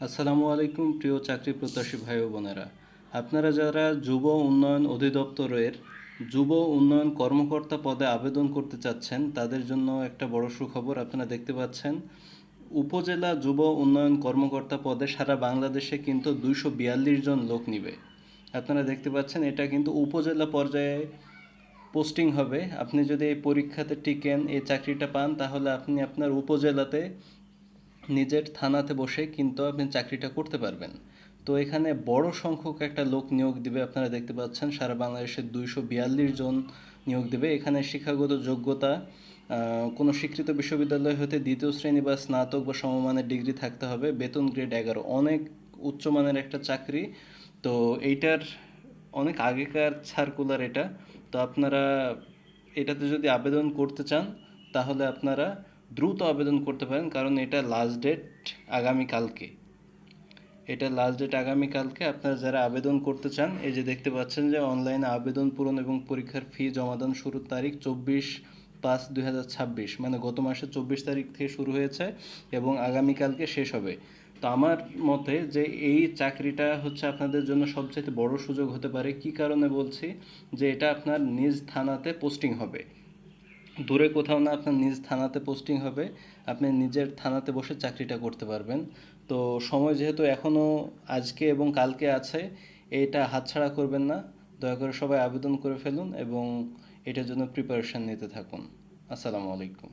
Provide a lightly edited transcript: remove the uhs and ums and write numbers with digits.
আসসালামু আলাইকুম প্রিয় চাকরি প্রত্যাশী ভাই ও বোনেরা। আপনারা যারা যুব উন্নয়ন অধিদপ্তরের যুব উন্নয়ন কর্মকর্তা পদে আবেদন করতে চাচ্ছেন তাদের জন্য একটা বড় সুখবর। আপনারা দেখতে পাচ্ছেন উপজেলা যুব উন্নয়ন কর্মকর্তা পদে সারা বাংলাদেশে কিন্তু 242 জন লোক নিবে। আপনারা দেখতে পাচ্ছেন এটা কিন্তু উপজেলা পর্যায়ে পোস্টিং হবে। আপনি যদি এই পরীক্ষাতে টিকেন, এই চাকরিটা পান, তাহলে আপনি আপনার উপজেলাতে নিজের থানাতে বসে কিন্তু আপনি চাকরিটা করতে পারবেন। তো এখানে বড় সংখ্যক একটা লোক নিয়োগ দিবে। আপনারা দেখতে পাচ্ছেন সারা বাংলাদেশে 242 জন নিয়োগ দিবে। এখানে শিক্ষাগত যোগ্যতা কোনো স্বীকৃত বিশ্ববিদ্যালয় হতে দ্বিতীয় শ্রেণী বা স্নাতক বা সমমানের ডিগ্রি থাকতে হবে। বেতন গ্রেড 11, অনেক উচ্চমানের একটা চাকরি। তো এইটার অনেক আগেকার সার্কুলার এটা। তো আপনারা এটাতে যদি আবেদন করতে চান তাহলে আপনারা দ্রুত আবেদন করতে পারেন, কারণ এটা লাস্ট ডেট আগামীকালকে। আপনারা যারা আবেদন করতে চান, এই যে দেখতে পাচ্ছেন যে অনলাইনে আবেদন পূরণ এবং পরীক্ষার ফি জমাদান শুরুর তারিখ 24/5/2026, মানে গত মাসের 24 তারিখ থেকে শুরু হয়েছে এবং আগামীকালকে শেষ হবে। তো আমার মতে যে এই চাকরিটা হচ্ছে আপনাদের জন্য সবচেয়ে বড় সুযোগ হতে পারে। কি কারণে বলছি? যে এটা আপনার নিজ থানাতে পোস্টিং হবে, দূরে কোথাও না, আপনার নিজ থানাতে পোস্টিং হবে। আপনি নিজের থানাতে বসে চাকরিটা করতে পারবেন। তো সময় যেহেতু এখনও আজকে এবং কালকে আছে, এটা হাতছাড়া করবেন না। দয়া করে সবাই আবেদন করে ফেলুন এবং এটার জন্য প্রিপারেশন নিতে থাকুন। আসসালামু আলাইকুম।